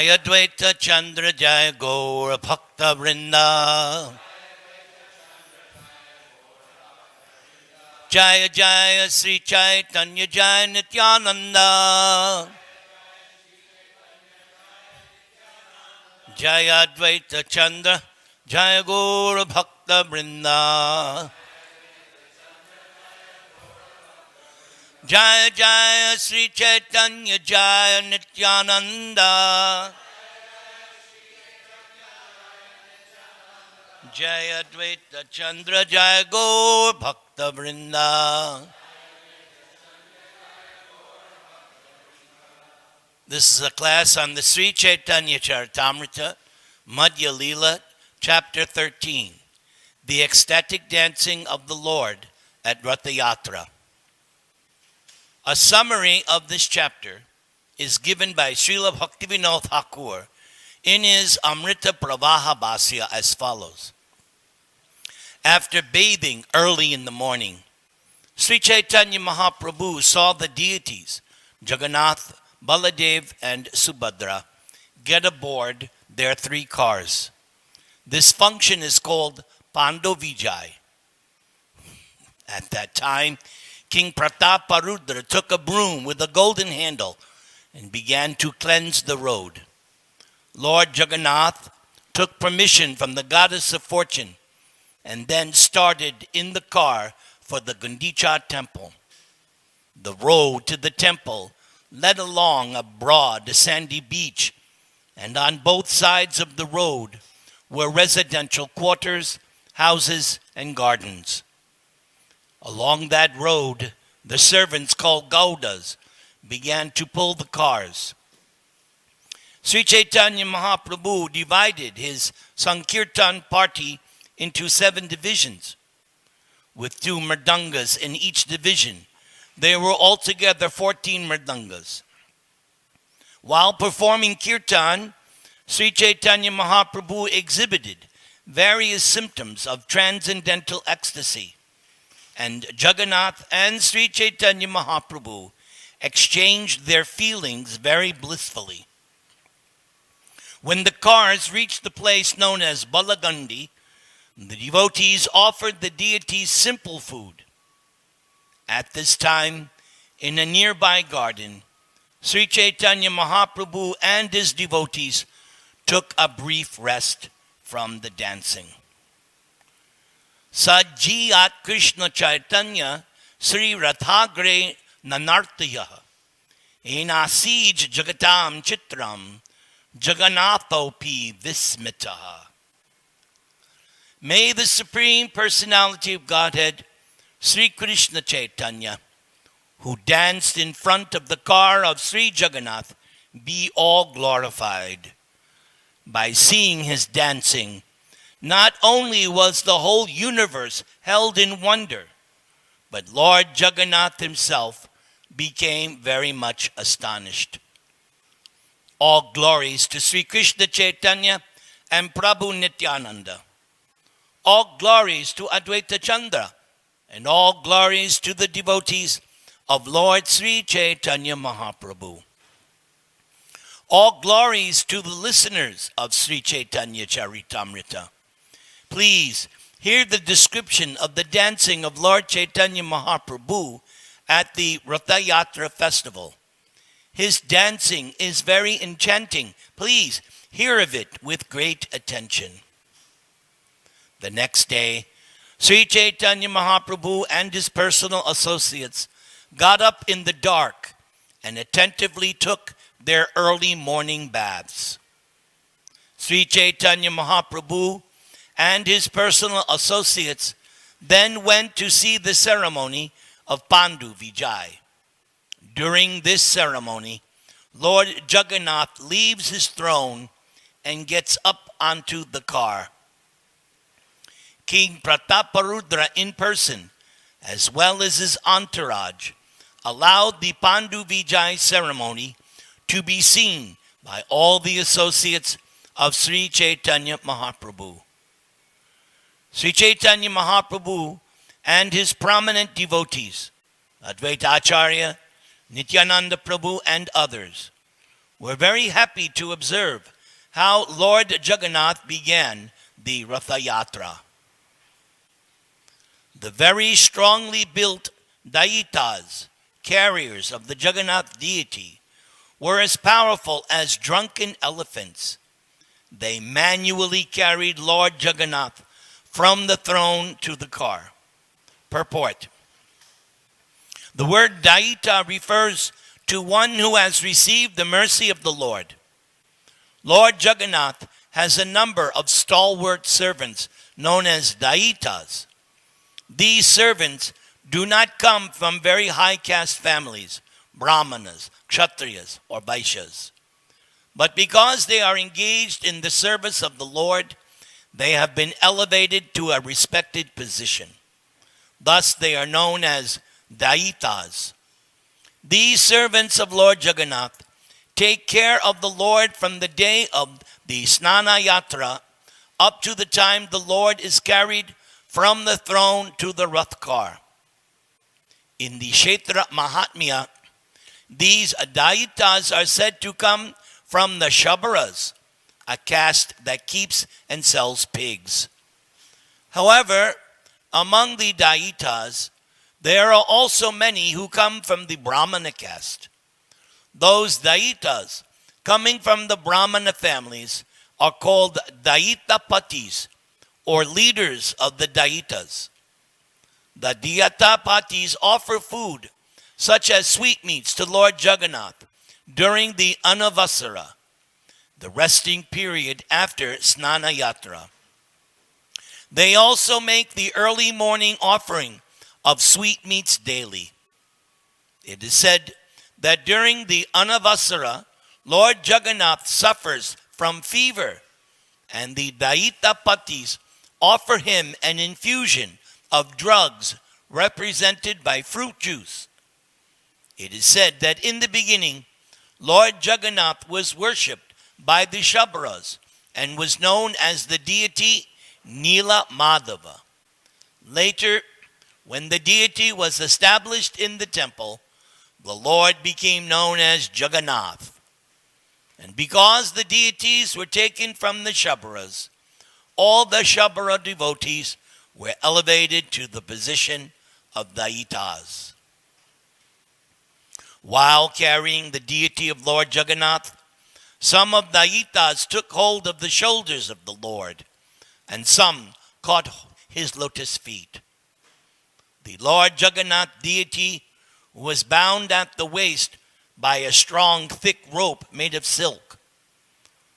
Advaita Chandra Jaya Gaur Bhakta Vrinda. Jaya Jaya Sri Chaitanya Jaya Nityananda. Jaya Advaita Chandra Jaya Gaur Bhakta Vrinda. Jaya Jaya Sri Chaitanya Jaya Nityananda. Jaya Advaita Chandra Jaya Gaur Bhakta Vrinda. This is a class on the Sri Chaitanya Charitamrita, Madhya Leela, Chapter 13, the ecstatic dancing of the Lord at Ratha Yatra. A summary of this chapter is given by Srila Bhaktivinoda Thakur in his Amrita Pravaha Bhasya as follows. After bathing early in the morning, Sri Chaitanya Mahaprabhu saw the deities, Jagannath, Baladev, and Subhadra, get aboard their 3 cars. This function is called Pandavijay. At that time, King Prataparudra took a broom with a golden handle and began to cleanse the road. Lord Jagannath took permission from the goddess of fortune and then started in the car for the Gundicha temple. The road to the temple led along a broad sandy beach, and on both sides of the road were residential quarters, houses, and gardens. Along that road, the servants called Gaudas began to pull the cars. Sri Chaitanya Mahaprabhu divided his Sankirtan party into 7 divisions, with 2 mridangas in each division. There were altogether 14 mridangas. While performing kirtan, Sri Chaitanya Mahaprabhu exhibited various symptoms of transcendental ecstasy, and Jagannath and Sri Chaitanya Mahaprabhu exchanged their feelings very blissfully. When the cars reached the place known as Balagandi, the devotees offered the deities simple food. At this time, in a nearby garden, Sri Chaitanya Mahaprabhu and his devotees took a brief rest from the dancing. Sajjiyat Krishna Chaitanya Sri Rathagre Nanartaya Enasij Jagatam Chitram Jagannathopi Vismitaha. May the Supreme Personality of Godhead, Sri Krishna Chaitanya, who danced in front of the car of Sri Jagannath, be all glorified. By seeing his dancing, not only was the whole universe held in wonder, but Lord Jagannath himself became very much astonished. All glories to Sri Krishna Chaitanya and Prabhu Nityananda. All glories to Advaita Chandra, and all glories to the devotees of Lord Sri Chaitanya Mahaprabhu. All glories to the listeners of Sri Chaitanya Charitamrita. Please hear the description of the dancing of Lord Chaitanya Mahaprabhu at the Ratha Yatra festival. His dancing is very enchanting. Please hear of it with great attention. The next day, Sri Chaitanya Mahaprabhu and his personal associates got up in the dark and attentively took their early morning baths. Sri Chaitanya Mahaprabhu and his personal associates then went to see the ceremony of Pandu Vijay. During this ceremony, Lord Jagannath leaves his throne and gets up onto the car. King Prataparudra in person, as well as his entourage, allowed the Pandu Vijay ceremony to be seen by all the associates of Sri Chaitanya Mahaprabhu. Sri Chaitanya Mahaprabhu and his prominent devotees, Advaita Acharya, Nityananda Prabhu, and others, We're very happy to observe how Lord Jagannath began the Ratha Yatra. The very strongly built Daitas, carriers of the Jagannath deity, were as powerful as drunken elephants. They manually carried Lord Jagannath from the throne to the car. Purport. The word Daita refers to one who has received the mercy of the Lord. Lord Jagannath has a number of stalwart servants known as Daitas. These servants do not come from very high caste families, Brahmanas, Kshatriyas, or Vaishyas. But because they are engaged in the service of the Lord, they have been elevated to a respected position. Thus they are known as Daitas. These servants of Lord Jagannath take care of the Lord from the day of the Snana Yatra up to the time the Lord is carried from the throne to the Rath car. In the Kshetra Mahatmya, these Daitas are said to come from the Shabras, a caste that keeps and sells pigs. However, among the Daitas, there are also many who come from the Brahmana caste. Those Daitas coming from the Brahmana families are called Daitapatis, or leaders of the Daitas. The Daitapatis offer food, such as sweetmeats, to Lord Jagannath during the Anavasara, the resting period after Snana Yatra. They also make the early morning offering of sweetmeats daily. It is said that during the Anavasara, Lord Jagannath suffers from fever, and the Daitapatis offer him an infusion of drugs represented by fruit juice. It is said that in the beginning, Lord Jagannath was worshipped by the Shabras and was known as the deity Nila Madhava. Later, when the deity was established in the temple, the Lord became known as Jagannath. And because the deities were taken from the Shabras, all the Shabara devotees were elevated to the position of Daitas. While carrying the deity of Lord Jagannath, some of Daitas took hold of the shoulders of the Lord, and some caught his lotus feet. The Lord Jagannath deity was bound at the waist by a strong, thick rope made of silk.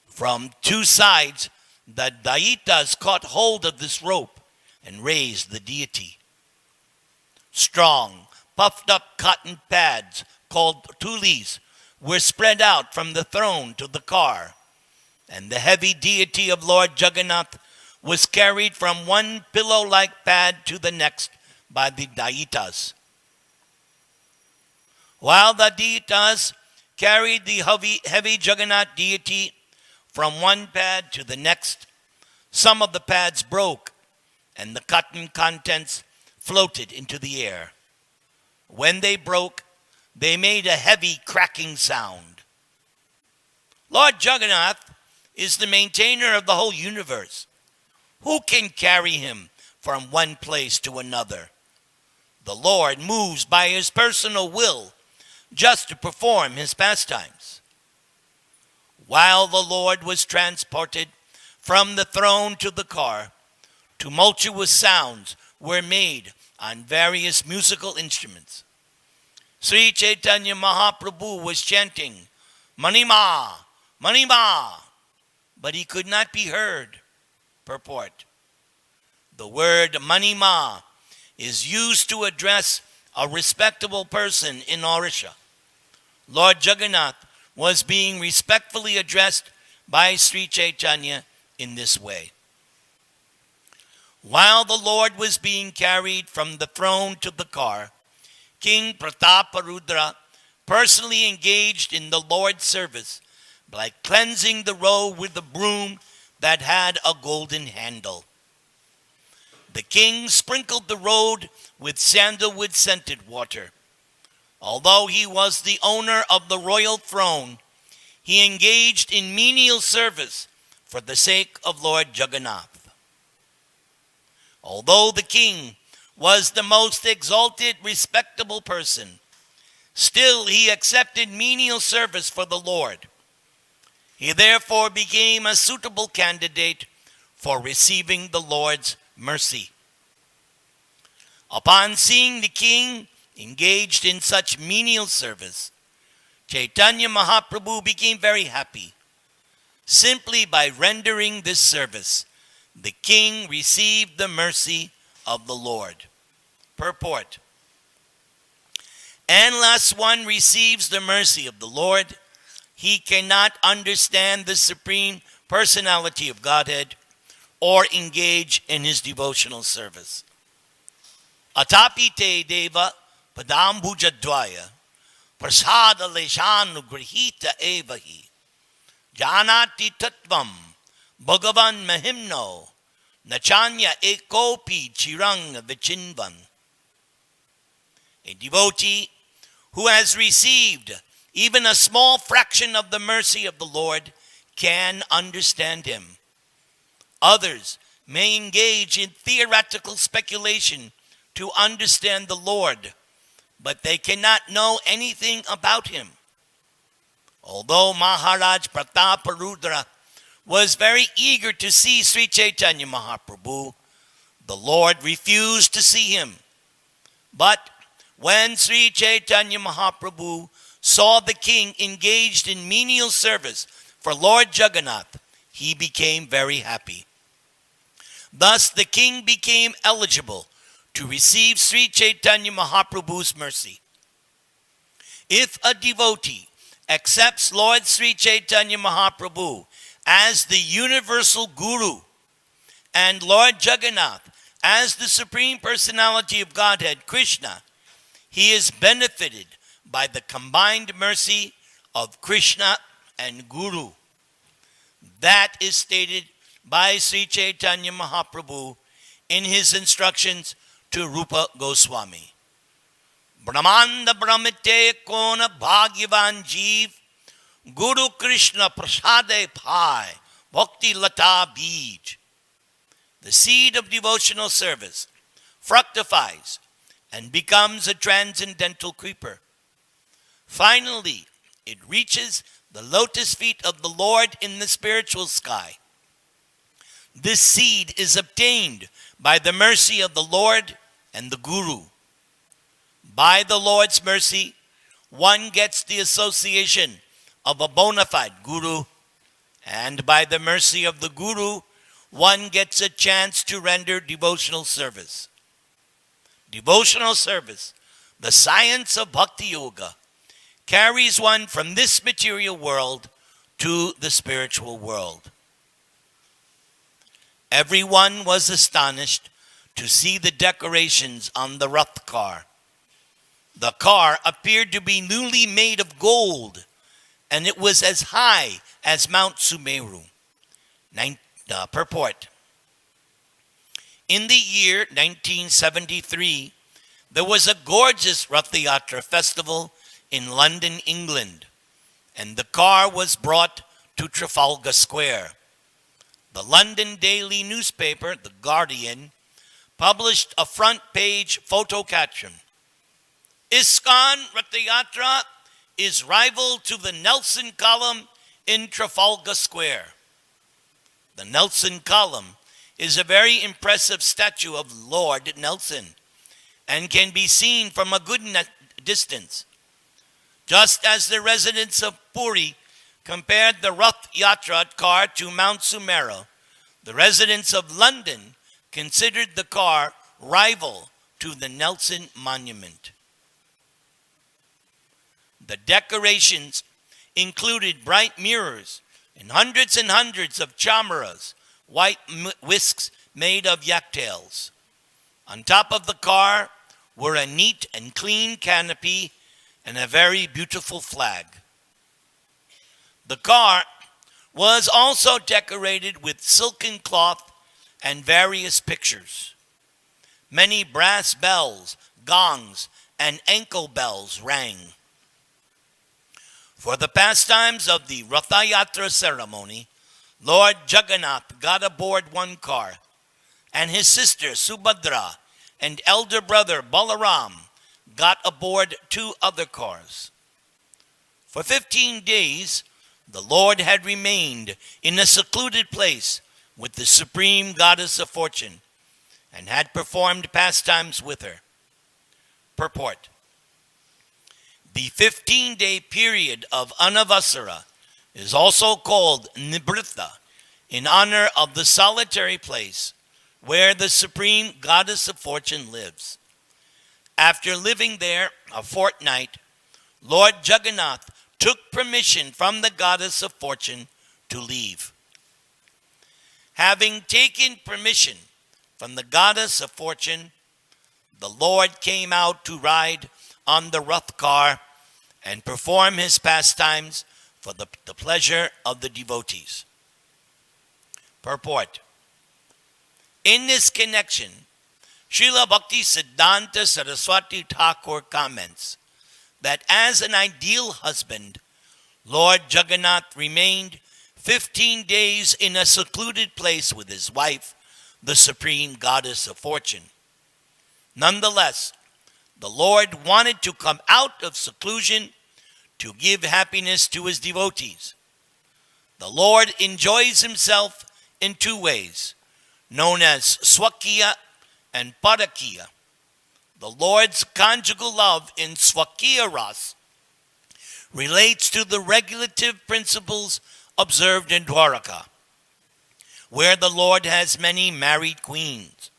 From two sides, the Daitas caught hold of this rope and raised the deity. Strong, puffed up cotton pads called tulis were spread out from the throne to the car, and the heavy deity of Lord Jagannath was carried from one pillow-like pad to the next by the Daitas. While the Daitas carried the heavy Jagannath deity from one pad to the next, some of the pads broke, and the cotton contents floated into the air. When they broke, they made a heavy cracking sound. Lord Jagannath is the maintainer of the whole universe. Who can carry him from one place to another? The Lord moves by his personal will just to perform his pastimes. While the Lord was transported from the throne to the car, tumultuous sounds were made on various musical instruments. Sri Chaitanya Mahaprabhu was chanting, Manima, Manima, but he could not be heard. Purport. The word Manima is used to address a respectable person in Orissa. Lord Jagannath was being respectfully addressed by Sri Chaitanya in this way. While the Lord was being carried from the throne to the car, King Prataparudra personally engaged in the Lord's service by cleansing the road with a broom that had a golden handle. The king sprinkled the road with sandalwood-scented water. Although he was the owner of the royal throne, he engaged in menial service for the sake of Lord Jagannath. Although the king was the most exalted, respectable person, still he accepted menial service for the Lord. He therefore became a suitable candidate for receiving the Lord's mercy. Upon seeing the king engaged in such menial service, Chaitanya Mahaprabhu became very happy. Simply by rendering this service, the king received the mercy of the Lord. Purport. Unless one receives the mercy of the Lord, he cannot understand the Supreme Personality of Godhead or engage in his devotional service. Atapi te deva padambhujadvaya prasada leshanu grihita evahi janati tattvam bhagavan mahimno nachanya ekopi chirang vichinvan. A devotee who has received even a small fraction of the mercy of the Lord can understand him. Others may engage in theoretical speculation to understand the Lord, but they cannot know anything about him. Although Maharaj Prataparudra was very eager to see Sri Chaitanya Mahaprabhu, the Lord refused to see him. But when Sri Chaitanya Mahaprabhu saw the king engaged in menial service for Lord Jagannath, he became very happy. Thus the king became eligible to receive Sri Chaitanya Mahaprabhu's mercy. If a devotee accepts Lord Sri Chaitanya Mahaprabhu as the universal guru and Lord Jagannath as the Supreme Personality of Godhead, Krishna, he is benefited by the combined mercy of Krishna and Guru. That is stated by Sri Chaitanya Mahaprabhu in his instructions to Rupa Goswami. Brahmanda Brahmite Kona Bhagyavan Jeev Guru Krishna Prasade Pai Bhakti Lata Bij. The seed of devotional service fructifies and becomes a transcendental creeper. Finally, it reaches the lotus feet of the Lord in the spiritual sky. This seed is obtained by the mercy of the Lord and the Guru. By the Lord's mercy, one gets the association of a bona fide Guru, and by the mercy of the Guru, one gets a chance to render devotional service. Devotional service, the science of Bhakti Yoga, carries one from this material world to the spiritual world. Everyone was astonished to see the decorations on the Rath car. The car appeared to be newly made of gold, and it was as high as Mount Sumeru. Purport. In the year 1973, there was a gorgeous Rath Yatra festival in London, England, and the car was brought to Trafalgar Square. The London daily newspaper, The Guardian, published a front-page photo caption. ISKCON Rath Yatra is rival to the Nelson Column in Trafalgar Square. The Nelson Column is a very impressive statue of Lord Nelson and can be seen from a good distance. Just as the residents of Puri compared the Rath Yatra car to Mount Sumeru, the residents of London considered the car rival to the Nelson Monument. The decorations included bright mirrors and hundreds of chamaras, white whisks made of yak-tails. On top of the car were a neat and clean canopy and a very beautiful flag. The car was also decorated with silken cloth and various pictures. Many brass bells, gongs, and ankle bells rang. For the pastimes of the Ratha Yatra ceremony, Lord Jagannath got aboard one car, and his sister Subhadra and elder brother Balaram got aboard two other cars. For 15 days, the Lord had remained in a secluded place with the supreme goddess of fortune, and had performed pastimes with her. Purport. The 15-day period of Anavasara is also called Nibritha, in honor of the solitary place where the supreme goddess of fortune lives. After living there a fortnight, Lord Jagannath took permission from the goddess of fortune to leave. Having taken permission from the goddess of fortune, the Lord came out to ride on the Rath car and perform his pastimes for the pleasure of the devotees. Purport. In this connection, Srila Bhakti Siddhanta Saraswati Thakur comments that as an ideal husband, Lord Jagannath remained 15 days in a secluded place with his wife, the supreme goddess of fortune. Nonetheless, the Lord wanted to come out of seclusion to give happiness to his devotees. The Lord enjoys himself in two ways, known as Swakiya and Parakiya. The Lord's conjugal love in Swakiya Ras relates to the regulative principles observed in Dwaraka, where the Lord has many married queens.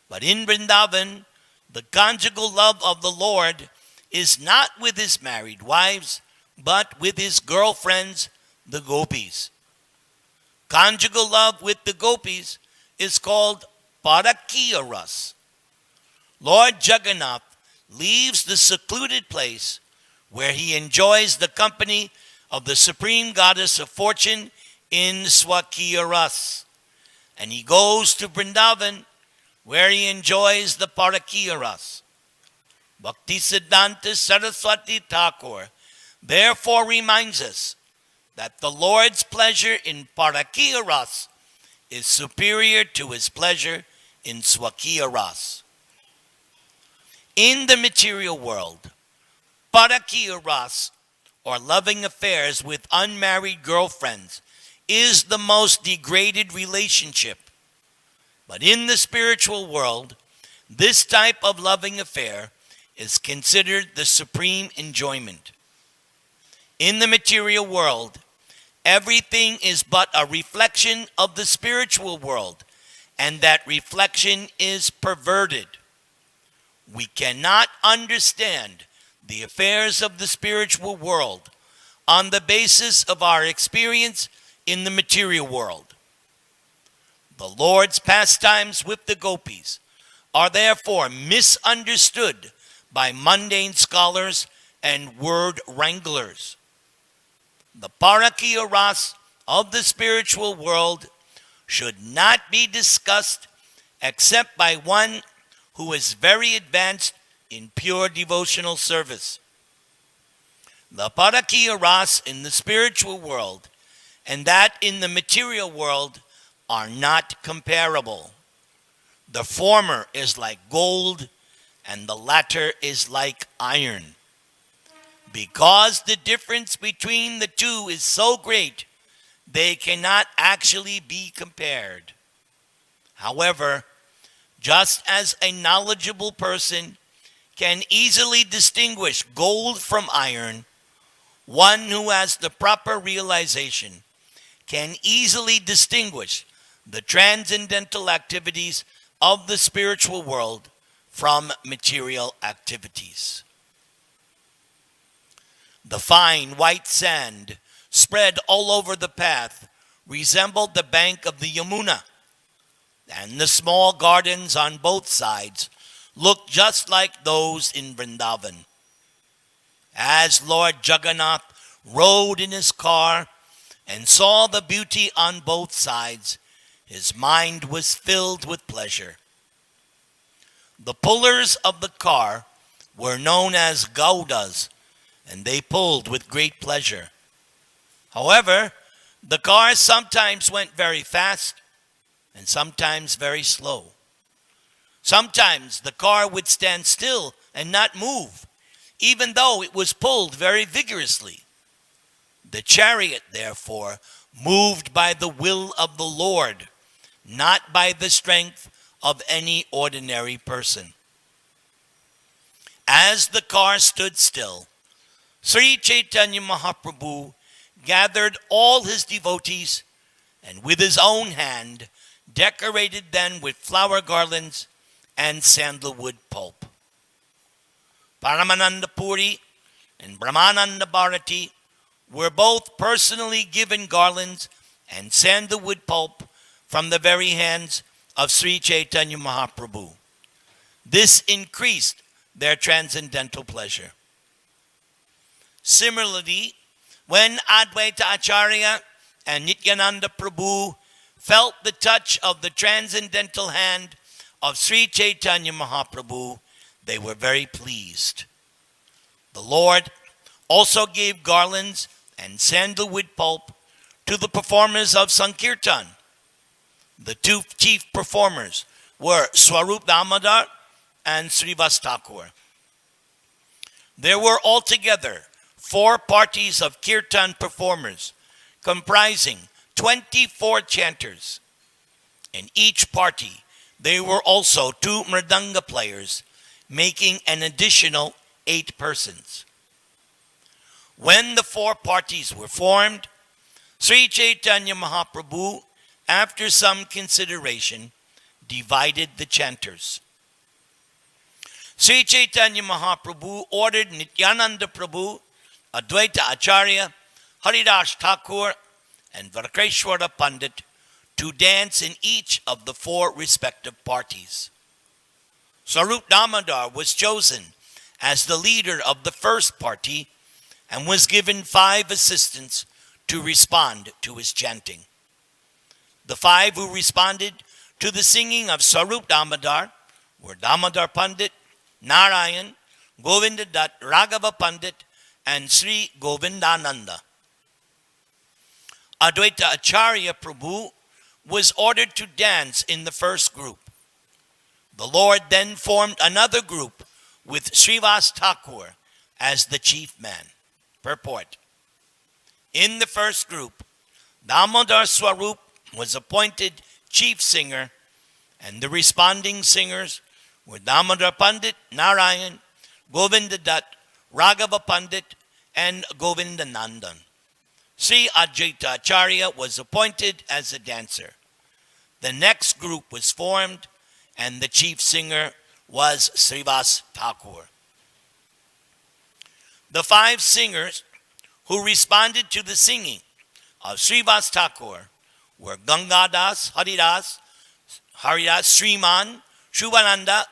But in Vrindavan, the conjugal love of the Lord is not with his married wives, but with his girlfriends, the gopis. Conjugal love with the gopis is called Parakiya Ras. Lord Jagannath leaves the secluded place where he enjoys the company of the supreme goddess of fortune in Swakiya Ras, and he goes to Vrindavan where he enjoys the Parakiya Ras. Bhakti Siddhanta Saraswati Thakur therefore reminds us that the Lord's pleasure in Parakiya Ras is superior to his pleasure in Swakiya Ras. In the material world, Parakiya Ras, or loving affairs with unmarried girlfriends, is the most degraded relationship. But in the spiritual world, this type of loving affair is considered the supreme enjoyment. In the material world, everything is but a reflection of the spiritual world, and that reflection is perverted. We cannot understand the affairs of the spiritual world on the basis of our experience in the material world. The Lord's pastimes with the gopis are therefore misunderstood by mundane scholars and word wranglers. The Parakiya Ras of the spiritual world should not be discussed except by one who is very advanced in pure devotional service. The Parakiya Ras in the spiritual world and that in the material world are not comparable. The former is like gold and the latter is like iron. Because the difference between the two is so great, they cannot actually be compared. However, just as a knowledgeable person can easily distinguish gold from iron, one who has the proper realization can easily distinguish the transcendental activities of the spiritual world from material activities. The fine white sand spread all over the path resembled the bank of the Yamuna, and the small gardens on both sides looked just like those in Vrindavan. As Lord Jagannath rode in his car and saw the beauty on both sides, his mind was filled with pleasure. The pullers of the car were known as Gaudas, and they pulled with great pleasure. However, the car sometimes went very fast and sometimes very slow. Sometimes the car would stand still and not move, even though it was pulled very vigorously. The chariot, therefore, moved by the will of the Lord, not by the strength of any ordinary person. As the car stood still, Sri Chaitanya Mahaprabhu gathered all his devotees and with his own hand decorated them with flower garlands and sandalwood pulp. Paramananda Puri and Brahmananda Bharati were both personally given garlands and sandalwood pulp from the very hands of Sri Chaitanya Mahaprabhu. This increased their transcendental pleasure. Similarly, when Advaita Acharya and Nityananda Prabhu felt the touch of the transcendental hand of Sri Chaitanya Mahaprabhu, they were very pleased. The Lord also gave garlands and sandalwood pulp to the performers of Sankirtan. The two chief performers were Swarup Damodar and Srivas Thakur. There were altogether 4 parties of Kirtan performers comprising 24 chanters. In each party, there were also 2 mridanga players, making an additional 8 persons. When the 4 parties were formed, Sri Chaitanya Mahaprabhu, after some consideration, divided the chanters. Sri Chaitanya Mahaprabhu ordered Nityananda Prabhu, Advaita Acharya, Haridas Thakur, and Varkreshwara Pandit to dance in each of the 4 respective parties. Swarup Damodar was chosen as the leader of the first party and was given 5 assistants to respond to his chanting. The 5 who responded to the singing of Swarup Damodar were Damodar Pandit, Narayan, Govinda Dutt, Raghava Pandit, and Sri Govindananda. Advaita Acharya Prabhu was ordered to dance in the first group. The Lord then formed another group with Srivas Thakur as the chief man. Purport. In the first group, Damodar Swarup was appointed chief singer, and the responding singers were Damodar Pandit, Narayan, Govinda Dutt, Raghava Pandit, and Govindanandan. Sri Advaita Acharya was appointed as a dancer. The next group was formed, and the chief singer was Srivas Thakur. The 5 singers who responded to the singing of Srivas Thakur were Gangadas, Haridas, Sriman, Shubhananda,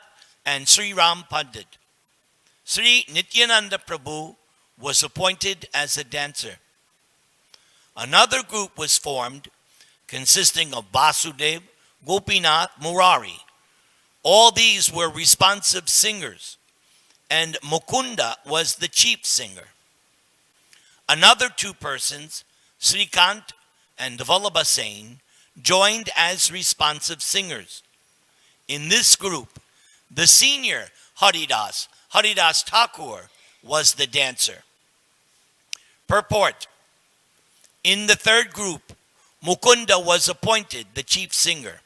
and Sri Ram Pandit. Sri Nityananda Prabhu was appointed as a dancer. Another group was formed consisting of Vasudev, Gopinath, Murari. All these were responsive singers, and Mukunda was the chief singer. Another 2 persons, Srikant and Vallabha Sain, joined as responsive singers. In this group, the senior Haridas Thakur, was the dancer. Purport. In the third group, Mukunda was appointed the chief singer.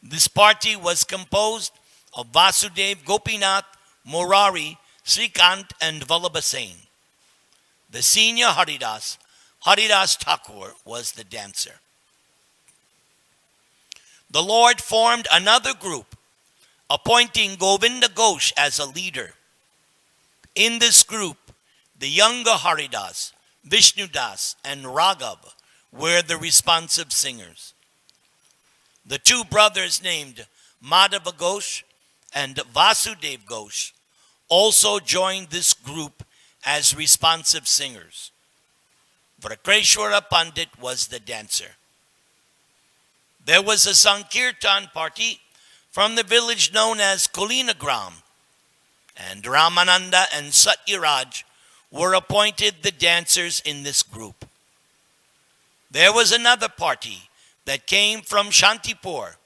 This party was composed of Vasudev, Gopinath, Murari, Srikant, and Vallabha Sain. The senior Haridas Thakur, was the dancer. The Lord formed another group, appointing Govinda Ghosh as a leader. In this group, the younger Haridas, Vishnudas, and Raghav were the responsive singers. The 2 brothers named Madhava Ghosh and Vasudev Ghosh also joined this group as responsive singers. Varkreshwara Pandit was the dancer. There was a Sankirtan party from the village known as Kolinagram, and Ramananda and Satyaraj were appointed the dancers in this group. There was another party that came from Shantipur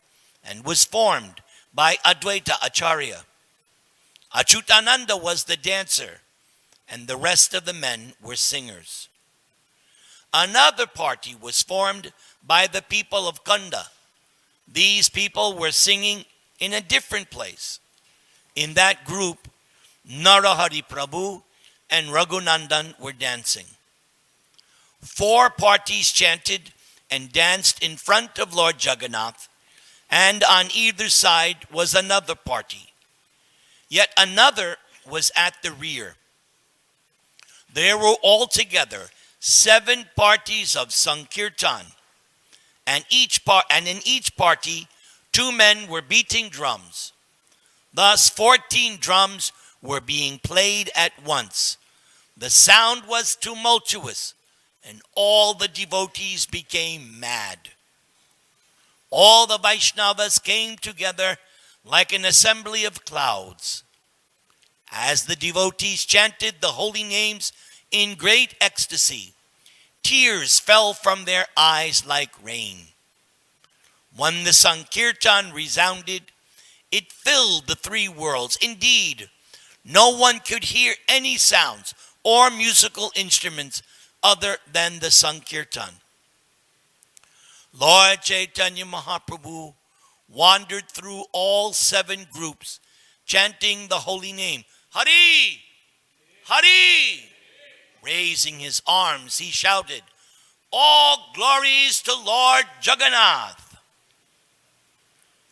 and was formed by Advaita Acharya. Achyutananda was the dancer, and the rest of the men were singers. Another party was formed by the people of Kanda. These people were singing in a different place. In that group, Narahari Prabhu and Raghunandan were dancing. 4 parties chanted and danced in front of Lord Jagannath, and on either side was another party. Yet another was at the rear. There were altogether 7 parties of Sankirtan, and in each party 2 men were beating drums. Thus 14 drums were being played at once. The sound was tumultuous, and all the devotees became mad. All the Vaishnavas came together like an assembly of clouds. As the devotees chanted the holy names in great ecstasy, tears fell from their eyes like rain. When the Sankirtan resounded, it filled the 3 worlds. Indeed, no one could hear any sounds or musical instruments other than the Sankirtan. Lord Chaitanya Mahaprabhu wandered through all 7 groups, chanting the holy name, Hari! Hari! Raising his arms, he shouted, All glories to Lord Jagannath!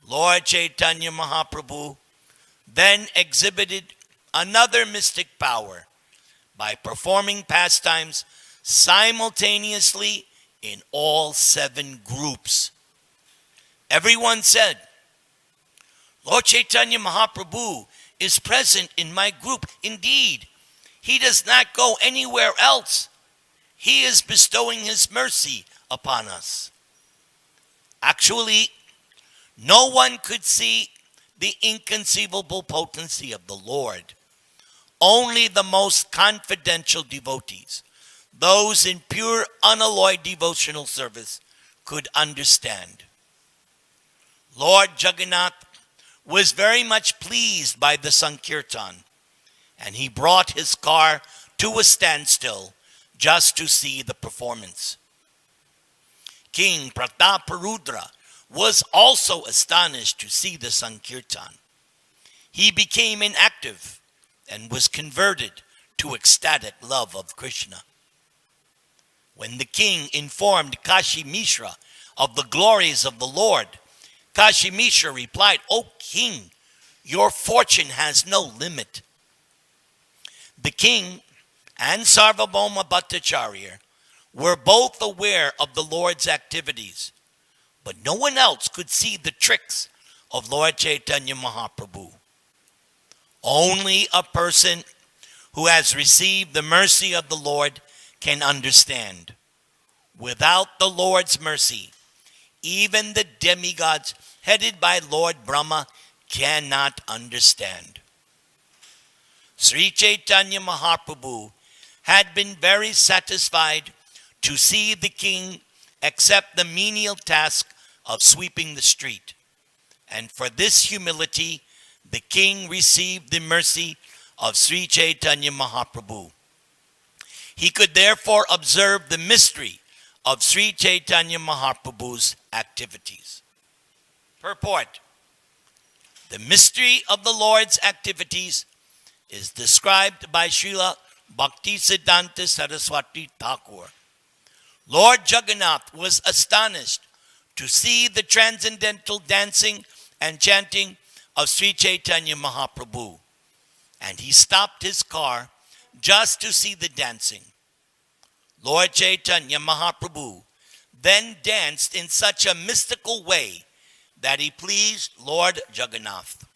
Lord Chaitanya Mahaprabhu then exhibited another mystic power by performing pastimes simultaneously in all 7 groups. Everyone said, Lord Chaitanya Mahaprabhu is present in my group. Indeed, he does not go anywhere else. He is bestowing his mercy upon us. Actually, no one could see the inconceivable potency of the Lord. Only the most confidential devotees, those in pure, unalloyed devotional service, could understand. Lord Jagannath was very much pleased by the Sankirtan, and he brought his car to a standstill just to see the performance. King Prataparudra was also astonished to see the Sankirtan. He became inactive and was converted to ecstatic love of Krishna. When the king informed Kashi Mishra of the glories of the Lord, Kashi Mishra replied, O king, your fortune has no limit. The king and Sarvabhauma Bhattacharya were both aware of the Lord's activities, but no one else could see the tricks of Lord Chaitanya Mahaprabhu. Only a person who has received the mercy of the Lord can understand. Without the Lord's mercy, even the demigods headed by Lord Brahma cannot understand. Sri Chaitanya Mahaprabhu had been very satisfied to see the king accept the menial task of sweeping the street. And for this humility, the king received the mercy of Sri Chaitanya Mahaprabhu. He could therefore observe the mystery of Sri Chaitanya Mahaprabhu's activities. Purport: the mystery of the Lord's activities is described by Srila Bhaktisiddhanta Saraswati Thakur. Lord Jagannath was astonished to see the transcendental dancing and chanting of Sri Chaitanya Mahaprabhu, and he stopped his car just to see the dancing. Lord Chaitanya Mahaprabhu then danced in such a mystical way that he pleased Lord Jagannath.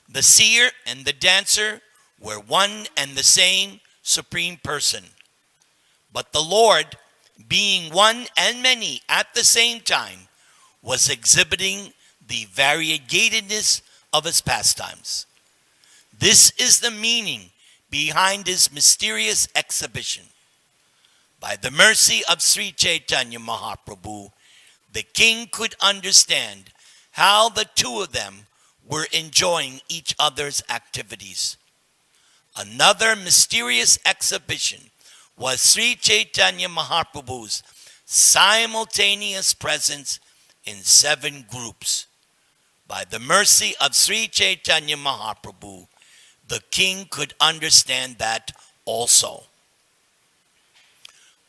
The seer and the dancer were one and the same supreme person. But the Lord, being one and many at the same time, was exhibiting the variegatedness of his pastimes. This is the meaning behind this mysterious exhibition. By the mercy of Sri Chaitanya Mahaprabhu, the king could understand how the two of them were enjoying each other's activities. Another mysterious exhibition was Sri Chaitanya Mahaprabhu's simultaneous presence in 7 groups. By the mercy of Sri Chaitanya Mahaprabhu, the king could understand that also.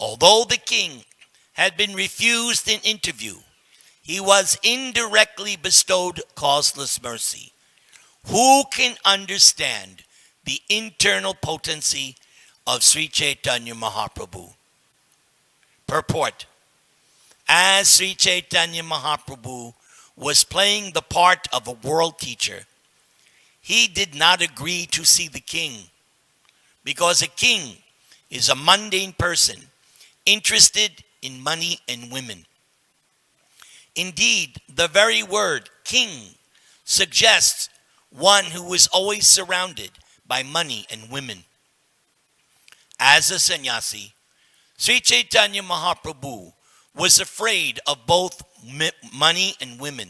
Although the king had been refused an interview, he was indirectly bestowed causeless mercy. Who can understand the internal potency of Sri Chaitanya Mahaprabhu? Purport. As Sri Chaitanya Mahaprabhu was playing the part of a world teacher, he did not agree to see the king, because a king is a mundane person interested in money and women. Indeed, the very word king suggests one who is always surrounded by money and women. As a sannyasi, Sri Chaitanya Mahaprabhu was afraid of both money and women.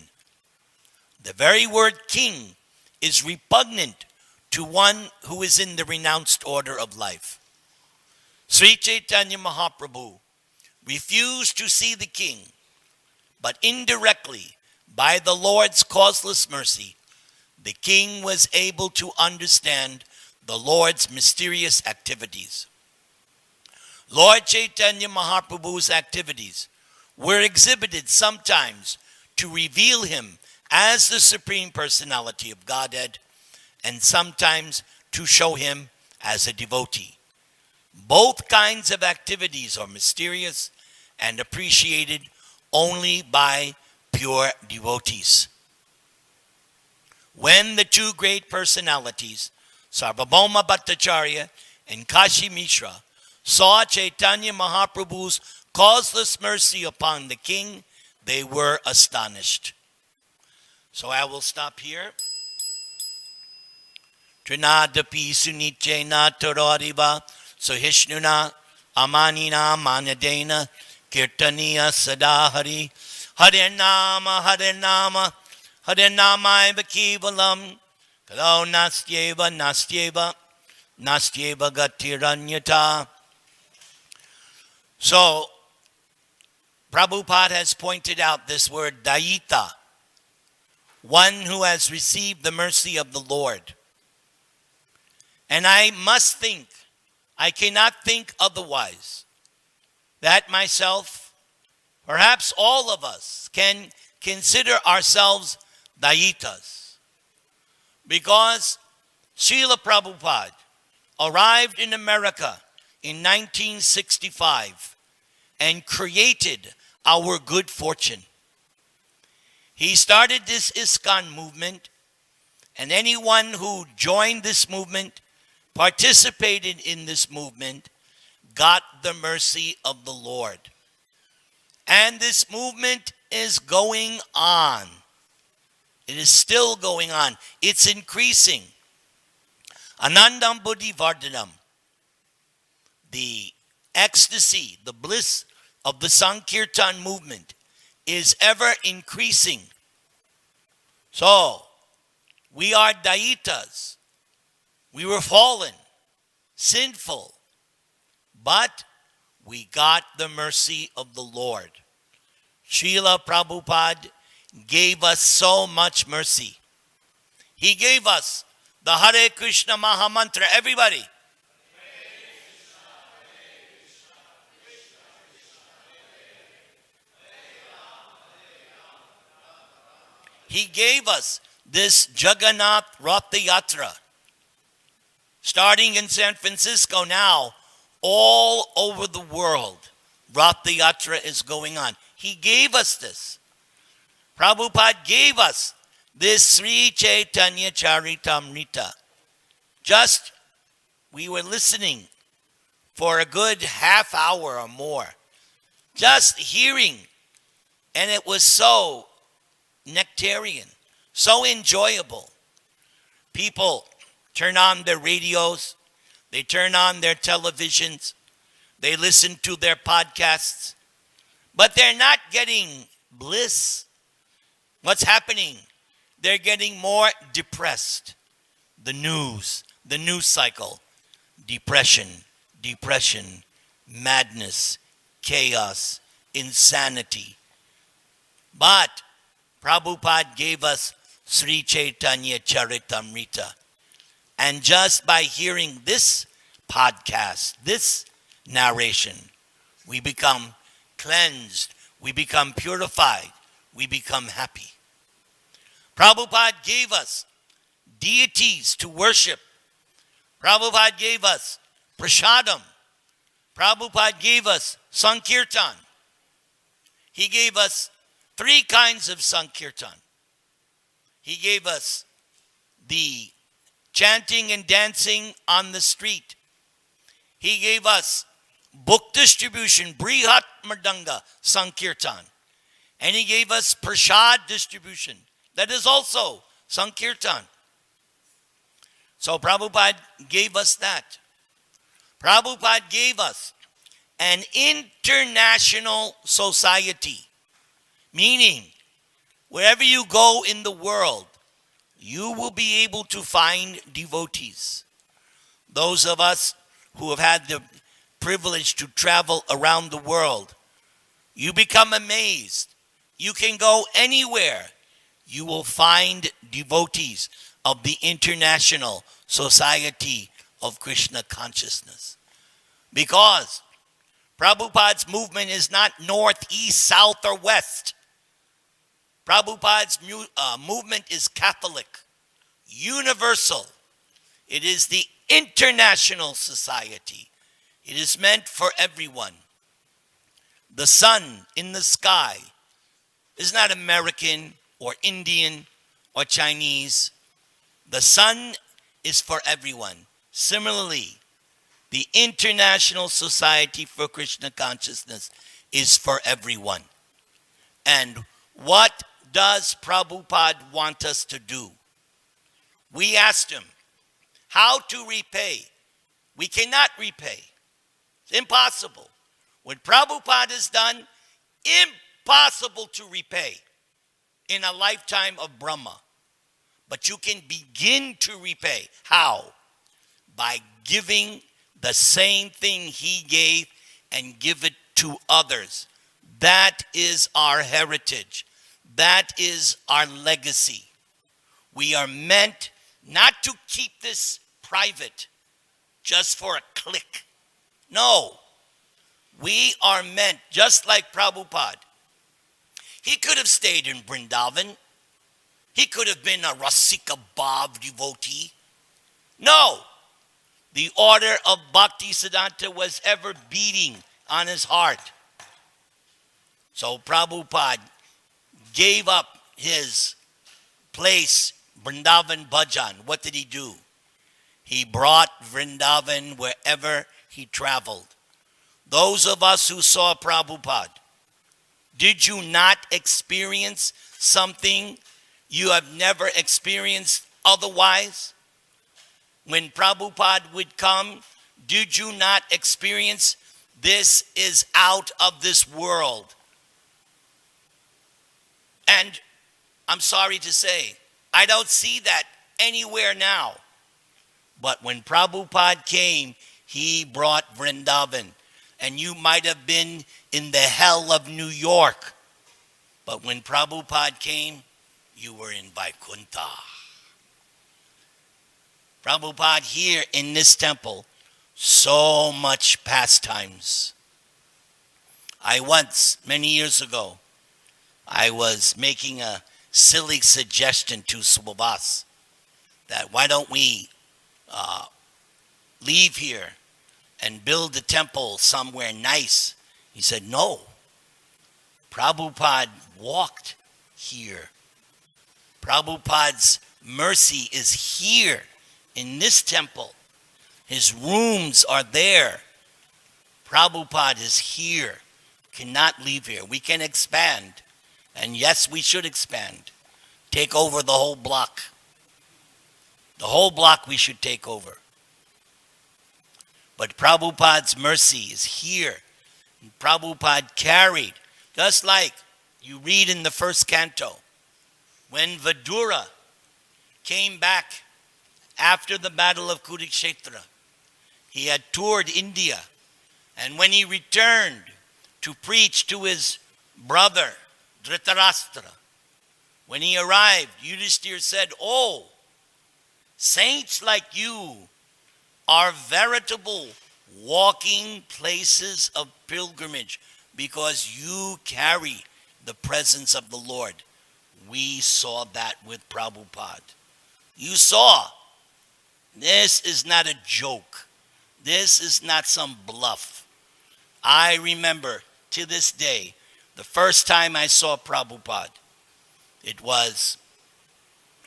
The very word king is repugnant to one who is in the renounced order of life. Sri Chaitanya Mahaprabhu refused to see the king, but indirectly, by the Lord's causeless mercy, the king was able to understand the Lord's mysterious activities. Lord Chaitanya Mahaprabhu's activities were exhibited sometimes to reveal him as the Supreme Personality of Godhead, and sometimes to show him as a devotee. Both kinds of activities are mysterious and appreciated only by pure devotees. When the two great personalities, Sarvabhauma Bhattacharya and Kashi Mishra, saw Chaitanya Mahaprabhu's causeless mercy upon the king, they were astonished. So I will stop here. Trinadapi sunichena tarariva sahishnuna amanina manadena kirtaniya sadahari harinama harinama harinama eva kevalam kalo nastyeva nastyeva nastyeva gatiranyata. So, Prabhupada has pointed out this word Dayita, one who has received the mercy of the Lord. And I must think, I cannot think otherwise, that myself, perhaps all of us, can consider ourselves Dayitas. Because Srila Prabhupada arrived in America in 1965 and created our good fortune. He started this ISKCON movement, and anyone who joined this movement, participated in this movement, got the mercy of the Lord. And this movement is going on. It is still going on. It's increasing. Anandam Buddhi Vardhanam. The ecstasy, the bliss of the Sankirtan movement is ever increasing. So, we are Dayitas. We were fallen, sinful, but we got the mercy of the Lord. Srila Prabhupada gave us so much mercy. He gave us the Hare Krishna Maha Mantra. Everybody. He gave us this Jagannath Ratha Yatra. Starting in San Francisco now, all over the world, Ratha Yatra is going on. He gave us this. Prabhupada gave us this Sri Chaitanya Charitamrita. Just, we were listening for a good half hour or more. Just hearing. And it was so nectarian, so enjoyable. People turn on their radios, They turn on their televisions. They listen to their podcasts. But they're not getting bliss. What's happening? They're getting more depressed. The news cycle, depression, madness, chaos, insanity. But Prabhupada gave us Sri Chaitanya Charitamrita. And just by hearing this podcast, this narration, we become cleansed, we become purified, we become happy. Prabhupada gave us deities to worship. Prabhupada gave us prasadam. Prabhupada gave us sankirtan. He gave us 3 kinds of sankirtan. He gave us the chanting and dancing on the street. He gave us book distribution, Brihat Mardanga Sankirtan. And he gave us prasad distribution. That is also Sankirtan. So Prabhupada gave us that. Prabhupada gave us an international society. Meaning, wherever you go in the world, you will be able to find devotees. Those of us who have had the privilege to travel around the world, you become amazed. You can go anywhere. You will find devotees of the International Society of Krishna Consciousness. Because Prabhupada's movement is not north, east, south, or west. Prabhupada's movement is Catholic, universal. It is the international society. It is meant for everyone. The sun in the sky is not American or Indian or Chinese. The sun is for everyone. Similarly, the International Society for Krishna Consciousness is for everyone. And what does Prabhupada want us to do? We asked him how to repay. We cannot repay. It's impossible. What Prabhupada has done, impossible to repay in a lifetime of Brahma. But you can begin to repay. How? By giving the same thing he gave and give it to others. That is our heritage. That is our legacy. We are meant not to keep this private just for a clique. No. We are meant, just like Prabhupada. He could have stayed in Vrindavan. He could have been a Rasika Bhav devotee. No. The order of Bhakti Siddhanta was ever beating on his heart. So Prabhupada gave up his place, Vrindavan Bhajan. What did he do? He brought Vrindavan wherever he traveled. Those of us who saw Prabhupada, did you not experience something you have never experienced otherwise? When Prabhupada would come, did you not experience this is out of this world? And I'm sorry to say, I don't see that anywhere now. But when Prabhupada came, he brought Vrindavan. And you might have been in the hell of New York. But when Prabhupada came, you were in Vaikuntha. Prabhupada here in this temple, so much pastimes. I once, many years ago, I was making a silly suggestion to Subhas that why don't we leave here and build a temple somewhere nice. He said, no. Prabhupada walked here. Prabhupada's mercy is here in this temple. His rooms are there. Prabhupada is here. Cannot leave here. We can expand. And yes, we should expand. Take over the whole block. The whole block we should take over. But Prabhupada's mercy is here. And Prabhupada carried, just like you read in the first canto, when Vidura came back after the battle of Kurukshetra, he had toured India. And when he returned to preach to his brother, Dhritarashtra, when he arrived, Yudhishthira said, "Oh, saints like you are veritable walking places of pilgrimage because you carry the presence of the Lord." We saw that with Prabhupada. You saw. This is not a joke. This is not some bluff. I remember to this day, the first time I saw Prabhupada, it was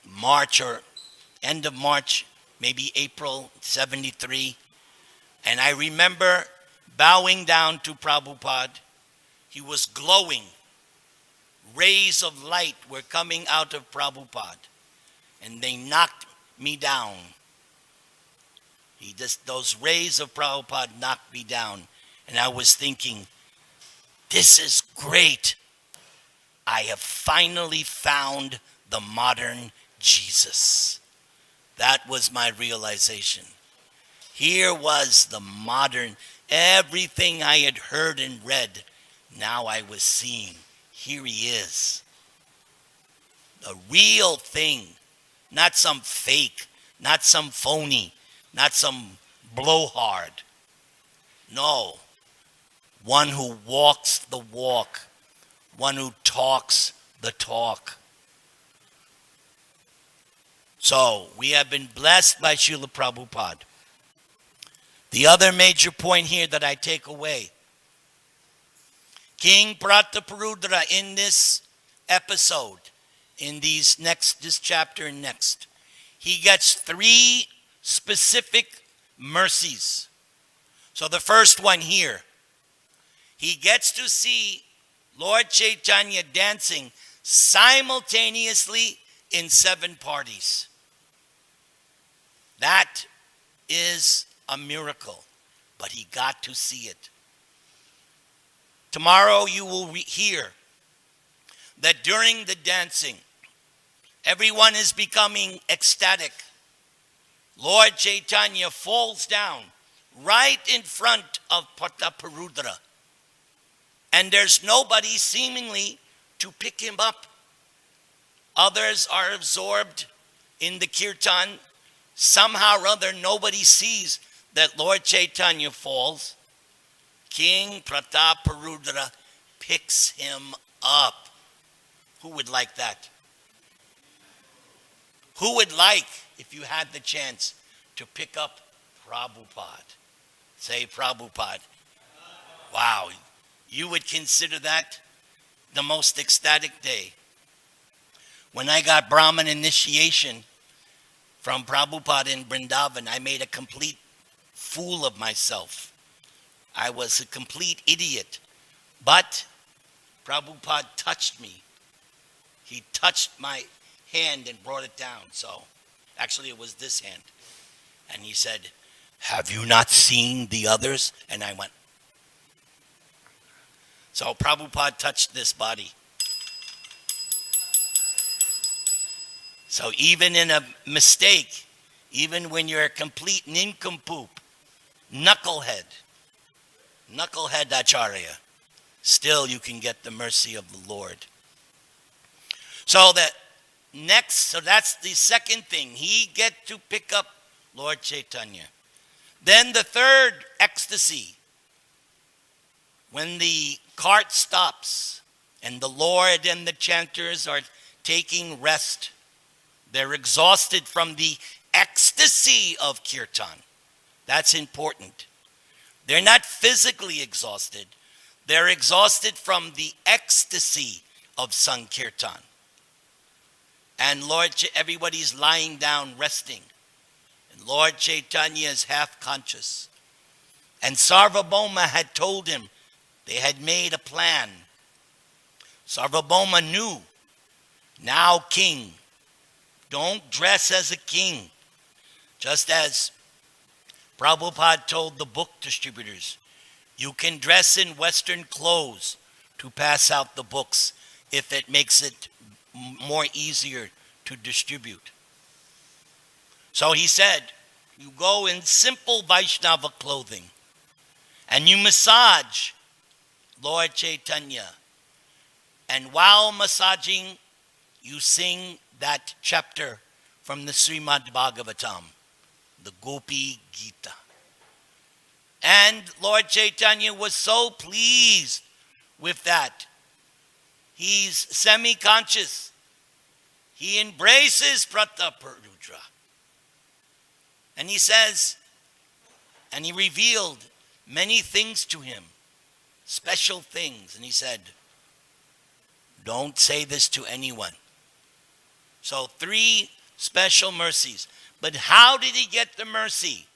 March or end of March, maybe April 73. And I remember bowing down to Prabhupada. He was glowing. Rays of light were coming out of Prabhupada. And they knocked me down. Those rays of Prabhupada knocked me down. And I was thinking, this is great. I have finally found the modern Jesus. That was my realization. Here was the modern, everything I had heard and read, now I was seeing. Here he is. The real thing, not some fake, not some phony, not some blowhard. No, one who walks the walk, one who talks the talk. So, we have been blessed by Srila Prabhupada. The other major point here that I take away, King Prataparudra in this episode, in this chapter and next, he gets 3 specific mercies. So the first one here, he gets to see Lord Chaitanya dancing simultaneously in 7 parties. That is a miracle, but he got to see it. Tomorrow you will hear that during the dancing, everyone is becoming ecstatic. Lord Chaitanya falls down right in front of Prataparudra. And there's nobody seemingly to pick him up. Others are absorbed in the kirtan. Somehow or other, nobody sees that Lord Chaitanya falls. King Prataparudra picks him up. Who would like that? Who would like, if you had the chance, to pick up Prabhupada? Say Prabhupada. Wow, you would consider that the most ecstatic day. When I got Brahman initiation from Prabhupada in Vrindavan, I made a complete fool of myself. I was a complete idiot. But Prabhupada touched me. He touched my hand and brought it down. So, actually it was this hand. And he said, "Have you not seen the others?" And I went. So Prabhupada touched this body. So even in a mistake, even when you're a complete nincompoop, knucklehead Acharya, still you can get the mercy of the Lord. So that's the second thing. He get to pick up Lord Chaitanya. Then the third ecstasy, when the cart stops and the Lord and the chanters are taking rest. They're exhausted from the ecstasy of kirtan. That's important. They're not physically exhausted. They're exhausted from the ecstasy of Sankirtan. And everybody's lying down resting. And Lord Chaitanya is half conscious. And Sarvabhauma had told him, they had made a plan. Sarvabhauma knew, now king, don't dress as a king. Just as Prabhupada told the book distributors, you can dress in Western clothes to pass out the books if it makes it more easier to distribute. So he said, you go in simple Vaishnava clothing and you massage Lord Chaitanya. And while massaging, you sing that chapter from the Srimad Bhagavatam, the Gopi Gita. And Lord Chaitanya was so pleased with that. He's semi-conscious. He embraces Prataparudra. And he says, and he revealed many things to him, special things. And he said, don't say this to anyone. So 3 special mercies. But how did he get the mercy?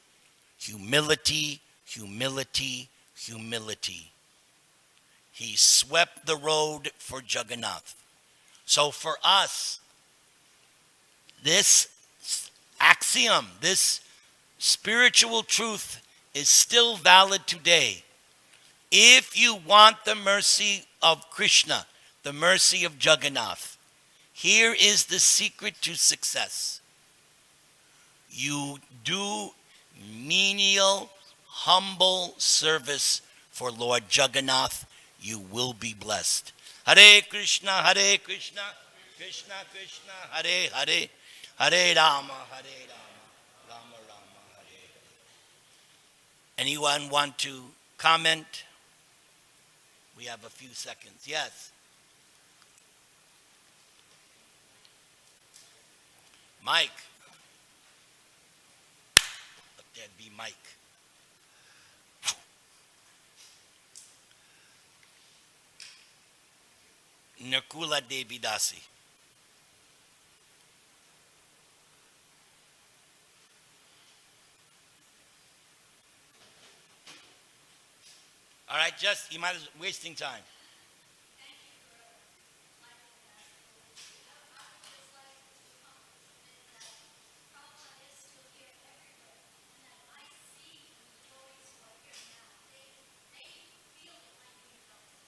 Humility, humility, humility. He swept the road for Jagannath. So for us, this axiom, this spiritual truth is still valid today. If you want the mercy of Krishna, the mercy of Jagannath, here is the secret to success. You do menial, humble service for Lord Jagannath, you will be blessed. Hare Krishna, Krishna Krishna, Hare Hare, Hare Rama, Rama Rama, Hare Hare. Anyone want to comment? We have a few seconds. Yes. Mike. Let that be Mike. Nakula Devi Dasi. All right, just, you might be wasting time.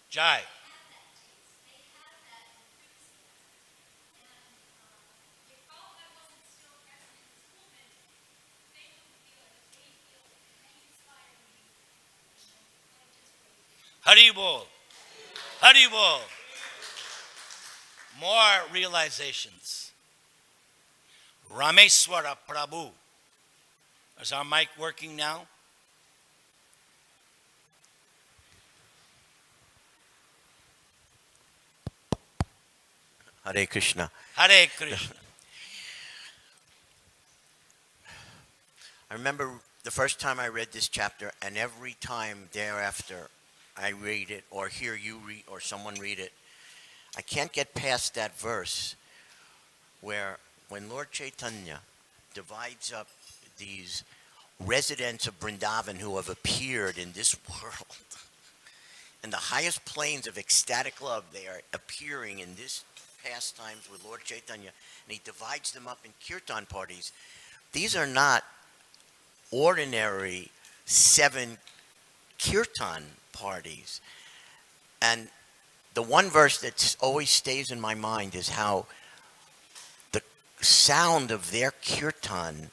Jai. Haribol. Haribol. More realizations. Rameswara Prabhu. Is our mic working now? Hare Krishna. Hare Krishna. I remember the first time I read this chapter, and every time thereafter I read it or hear you read or someone read it, I can't get past that verse where when Lord Chaitanya divides up these residents of Vrindavan who have appeared in this world, in the highest planes of ecstatic love, they are appearing in this pastimes with Lord Chaitanya, and he divides them up in kirtan parties. These are not ordinary 7 kirtan parties. And the one verse that always stays in my mind is how the sound of their kirtan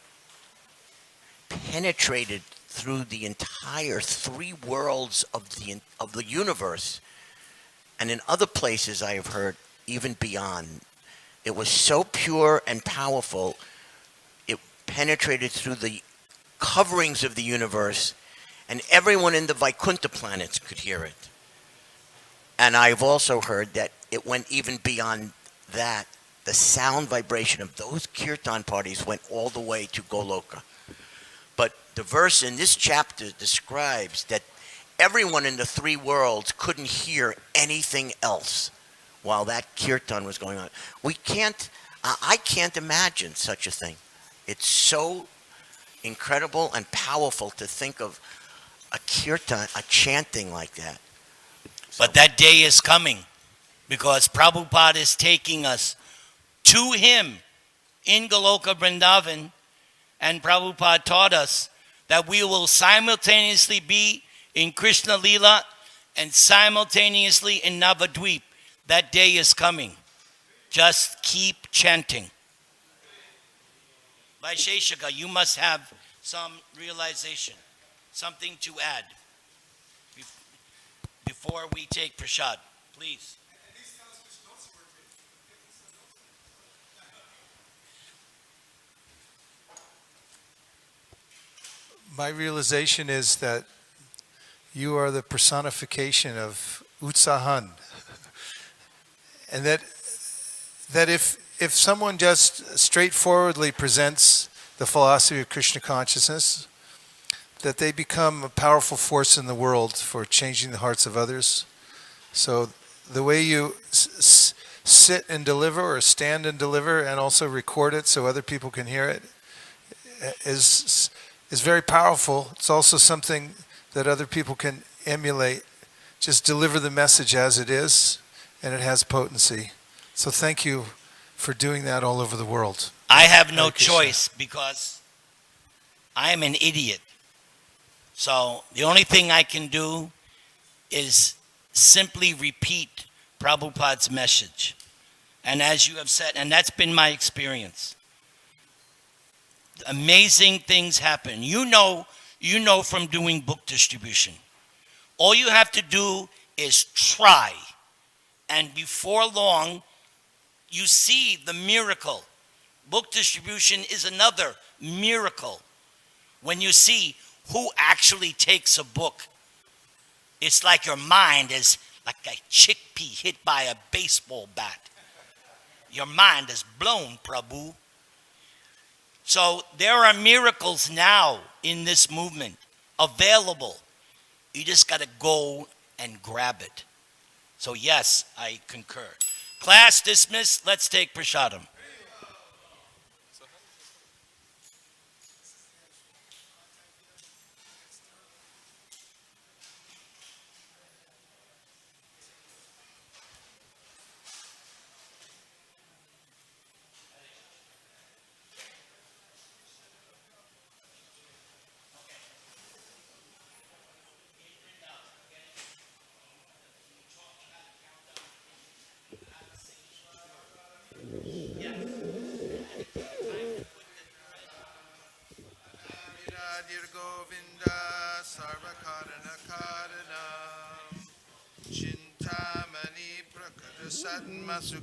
penetrated through the entire 3 worlds of the universe, and in other places I have heard even beyond. It was so pure and powerful, it penetrated through the coverings of the universe, and everyone in the Vaikuntha planets could hear it. And I've also heard that it went even beyond that. The sound vibration of those kirtan parties went all the way to Goloka. But the verse in this chapter describes that everyone in the 3 worlds couldn't hear anything else while that kirtan was going on. I can't imagine such a thing. It's so incredible and powerful to think of a kirtan, a chanting like that. So, but that day is coming because Prabhupada is taking us to him in Goloka Vrindavan, and Prabhupada taught us that we will simultaneously be in Krishna Lila and simultaneously in Navadweep. That day is coming. Just keep chanting. Vaisheshika, you must have some realization, something to add before we take prasad. Please. My realization is that you are the personification of Utsahan. And that if someone just straightforwardly presents the philosophy of Krishna consciousness, that they become a powerful force in the world for changing the hearts of others. So the way you sit and deliver, or stand and deliver, and also record it so other people can hear it, is very powerful. It's also something that other people can emulate. Just deliver the message as it is, and it has potency. So thank you for doing that all over the world. I have no Hare Krishna. choice because I am an idiot. So the only thing I can do is simply repeat Prabhupada's message. And as you have said, and that's been my experience, amazing things happen. You know from doing book distribution. All you have to do is try. And before long, you see the miracle. Book distribution is another miracle. When you see who actually takes a book, it's like your mind is like a chickpea hit by a baseball bat. Your mind is blown, Prabhu. So there are miracles now in this movement available. You just got to go and grab it. So yes, I concur. Class dismissed. Let's take prasadam. Govinda Sarvakarana Karanam Chintamani Prakara Sadma Sukha